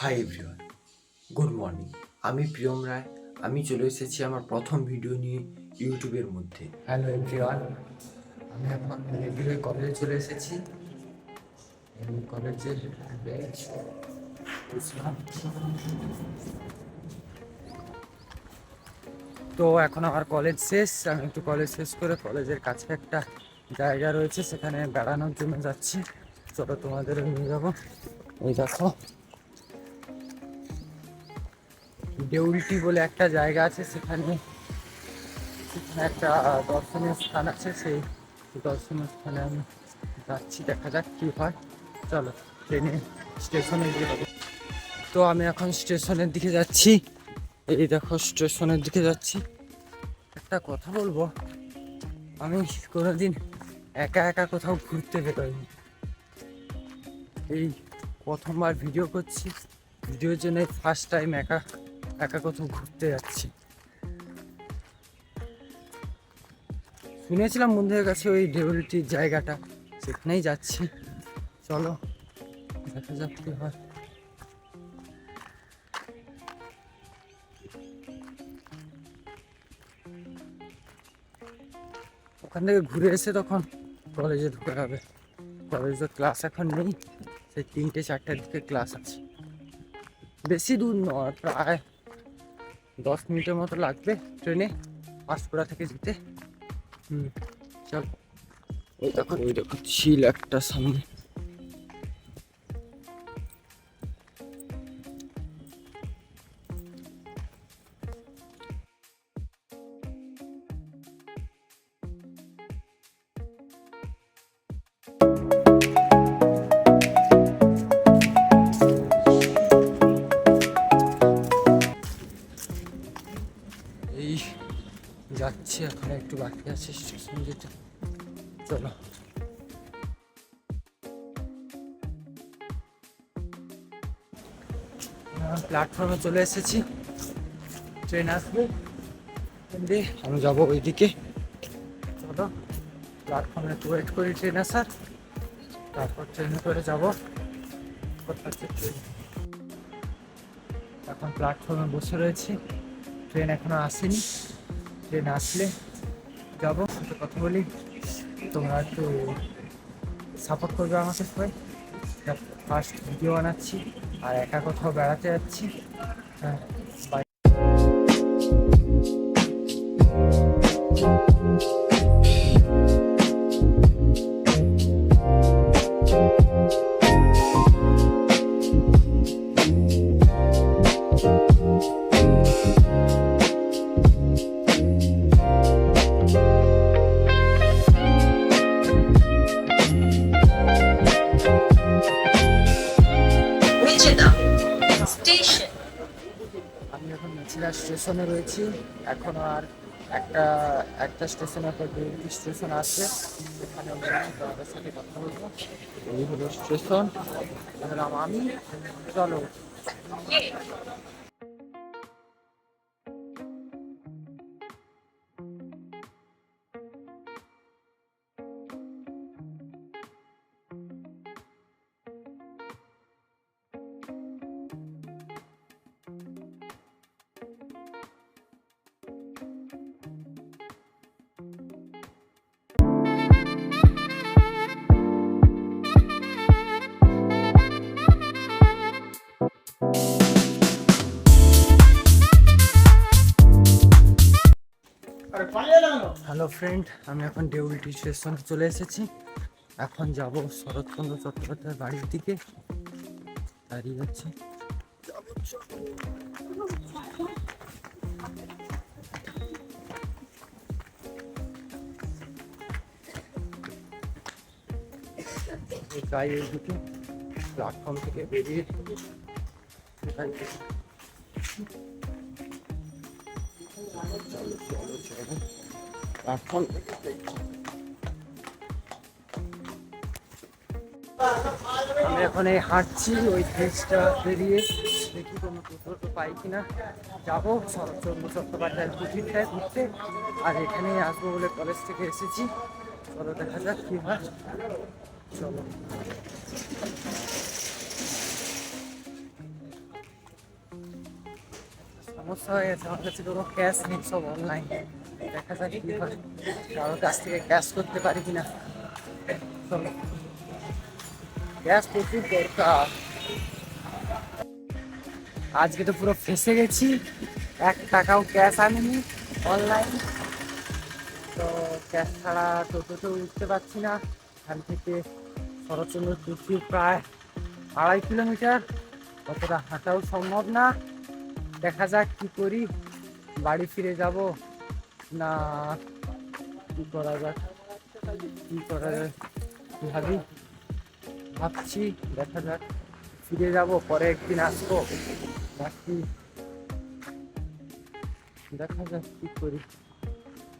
Hi everyone, good morning. আমি প্রিয়ম রায়। আমি চলে এসেছি আমার প্রথম ভিডিও নিয়ে ইউটিউবের মধ্যে। হ্যালো এভরিওয়ান, আমি এখন রেগুলার কলেজে চলে এসেছি। কলেজের ব্যাচ তো এখন আমার কলেজ শেষ। আমি একটু কলেজ শেষ করে কলেজের কাছে একটা জায়গা রয়েছে, সেখানে বেড়ানোর জন্য যাচ্ছি। চলো তোমাদেরও নিয়ে যাবো। ওই দেখো, দেউলটি বলে একটা জায়গা আছে, সেখানে একটা দর্শনীয় স্থান আছে। সেই দর্শনীয় স্থানে আমি যাচ্ছি, দেখা যাক কী হয়। চলো ট্রেনে স্টেশনে গিয়ে যাবো। তো আমি এখন স্টেশনের দিকে যাচ্ছি। এই দেখো, স্টেশনের দিকে যাচ্ছি। একটা কথা বলবো, আমি কোনোদিন একা একা কোথাও ঘুরতে বেরোইনি। এই প্রথমবার ভিডিও করছি, ভিডিওর জন্য ফার্স্ট টাইম একা একা কোথাও ঘুরতে যাচ্ছি। শুনেছিলাম বন্ধুদের কাছে ওই দেউলটির জায়গাটা, সেখানেই যাচ্ছি। চলো দেখা যাক কি হয়। ওখান থেকে ঘুরে এসে তখন কলেজে ঢুকে হবে। কলেজের ক্লাস এখন নেই, সেই 3টে-4টার দিকে ক্লাস আছে। বেশি দূর নয়, প্রায় 10 মিনিটের মতো লাগবে ট্রেনে পাঁশকুড়া থেকে যেতে। চল, ওই দেখো ছিল একটা সামনে। এই যাচ্ছি, এখন একটু বাকি আছে স্টেশন যেতে। চলো, প্ল্যাটফর্মে চলে এসেছি। ট্রেন আসবে, আমি যাবো ওইদিকে। চলো প্ল্যাটফর্মে একটু ওয়েট করি ট্রেন আসার, তারপর ট্রেনে করে যাবো। ট্রেন এখন প্ল্যাটফর্মে বসে রয়েছি, ট্রেন এখনো আসেনি। ট্রেন আসলে যাবো, একটু কথা বলি। তোমরা একটু সাপোর্ট করবে আমাকে সবাই। ফার্স্ট ভিডিও বানাচ্ছি আর একা কোথাও বেড়াতে যাচ্ছি। আমি এখন মেছিলা স্টেশনে রয়েছি। এখনো আর একটা স্টেশনের পর দুটি স্টেশন আসবে, সেখানে তোমাদের সাথে কথা বলবো। এই হলো স্টেশন, হলাম আমি। চলো, হ্যালো ফ্রেন্ড, আমি এখন দেউলটি স্টেশনে চলে এসেছি। এখন যাব শরৎচন্দ্র চট্টোপাধ্যায়ের বাড়ির দিকে। দাঁড়িয়ে যাচ্ছে, গায়ে দিকে প্ল্যাটফর্ম থেকে বেরিয়ে প্ল্যাটফর্ম আমি এখন এই হাঁটছি, ওই ফেসটা বেরিয়ে দেখি কোনো টোটো পাই কিনা। যাবো শরৎচন্দ্র চট্টোপাধ্যায়ের কুঠিরটায় ঘুরতে, আর এখানেই আসবো বলে কলেজ থেকে এসেছি। চলো দেখা যাক কী হয়। চলো। সমস্যা হয়ে গেছে, আমার কাছে কোনো ক্যাশ নেই, সব অনলাইন। দেখা যাক কি হয়, কারোর কাছ থেকে ক্যাশ করতে পারি কিনা। চলো, ক্যাশ প্রচুর দরকার। আজকে তো পুরো ফেঁসে গেছি, 1 টাকাও ক্যাশ আনিনি অনলাইন। তো ক্যাশ ছাড়া টোটোতেও উঠতে পারছি না। এখান থেকে শরৎচন্দ্র কুর্তি প্রায় 2.5 কিলোমিটার, অতটা হাঁটাও সম্ভব না। দেখা যাক কি করি, বাড়ি ফিরে যাব না কি করা যাক, কি করা যায় ভাবছি। দেখা যাক, ফিরে যাব, পরে একদিন আসবো নাকি দেখা যাক কি করি।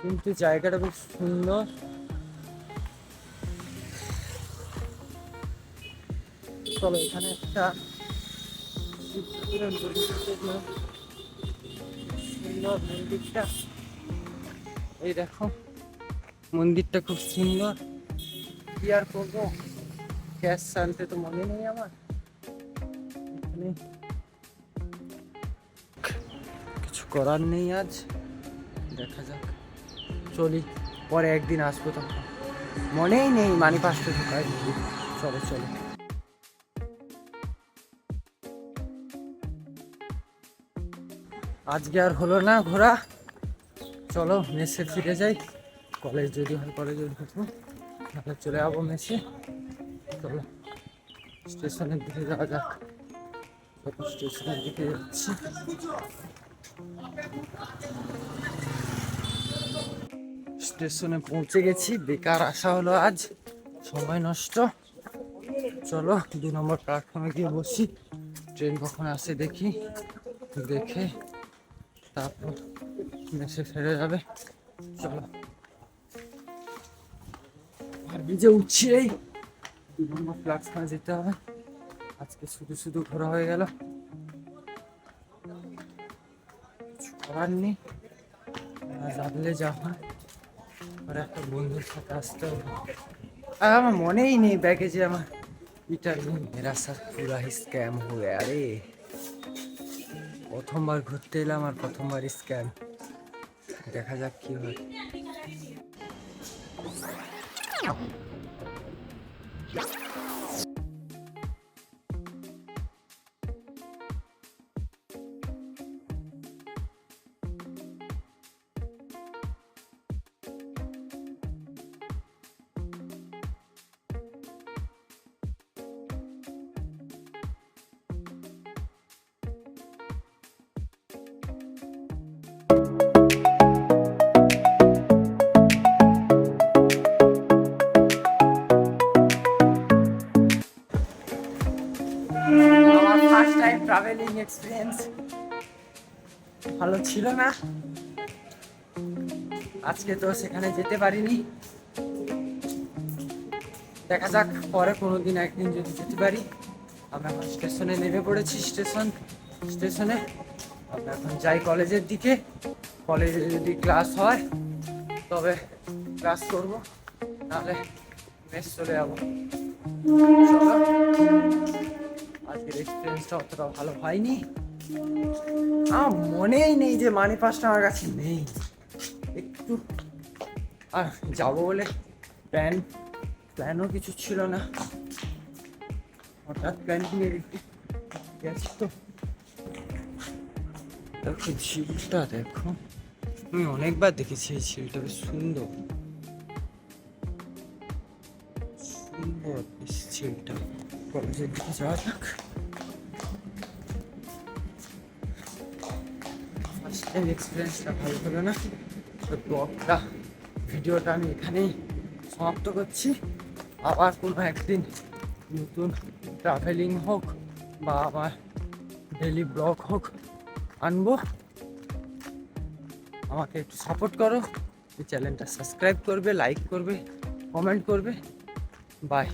কিন্তু জায়গাটা খুব সুন্দর। চলো, এখানে একটা সুন্দর মন্দিরটা, এই দেখো মন্দিরটা খুব সুন্দর। কি আর করবো, ক্যাশ আনতে তো মনে নেই আমার। এখানে কিছু করার নেই আজ, দেখা যাক, চলি, পরে একদিন আসবো। তখন মনেই নেই মানি পাঁচটা ঢোকায়। চলো চলো, আজকে আর হলো না ঘোরা। চলো মেসে ফিরে যাই, কলেজ যদি হয় কলেজে ঢুকবো, তাহলে চলে যাবো মেসে। চলো স্টেশনের দিকে যাওয়া যাক। স্টেশনের দিকে যাচ্ছি। স্টেশনে পৌঁছে গেছি, বেকার আসা হলো আজ, সময় নষ্ট। চলো 2 নম্বর প্ল্যাটফর্মে গিয়ে বসি, ট্রেন কখন আসে দেখি, দেখে তারপর মেসে ফিরে যাবে। চলো, আর ভিজে উঠছি, এই 2 নম্বর প্ল্যাটফর্মে যেতে হবে। আজকে শুধু শুধু ঘোরা হয়ে গেল, কিছু করার নেই, জানলে যা হয়। আর একটা বন্ধুর সাথে আসতে হবে। আর আমার মনেই নেই ব্যাগে যে আমার ইটার নেই। মেরা সাথ পুরা হি স্ক্যাম হয়ে গেছে। আরে প্রথমবার ঘুরতে এলাম আর প্রথমবার স্ক্যাম, দেখা যাক কি হয়। আমার ফার্স্ট টাইম ট্রাভেলিং এক্সপিরিয়েন্স ভালো ছিল না। আজকে তো সেখানে যেতে পারিনি, দেখা যাক পরে কোনোদিন একদিন যদি যেতে পারি। আমরা এখন স্টেশনে নেমে পড়েছি, স্টেশনে আমরা এখন যাই কলেজের দিকে। কলেজে যদি ক্লাস হয় তবে ক্লাস করব, নাহলে মেস চলে যাবো। চলো, আজকের এক্সপিরিয়েন্সটা অতটা ভালো হয়নি। আমার মনেই নেই যে মানি পাসটা আমার কাছে নেই একটু। আর যাবো বলে প্ল্যানও কিছু ছিল না, হঠাৎ প্ল্যান কিনে গেছি। তো দেখো ঝিলটা, দেখো আমি অনেকবার দেখেছি এই ঝিলটা, বেশ সুন্দর সুন্দর বেশ ঝিলটা। কলেজের দিকে যাওয়া যাক। ফার্স্ট টাইম এক্সপিরিয়েন্সটা ভালো হলো না, তো ব্লগটা ভিডিওটা আমি এখানেই সমাপ্ত করছি। আবার কোনো একদিন নতুন ট্রাভেলিং হোক বা আমার ডেলি ব্লগ হোক আনবো। আমাকে একটু সাপোর্ট করো, এই চ্যানেলটা সাবস্ক্রাইব করবে, লাইক করবে, কমেন্ট করবে। বাই।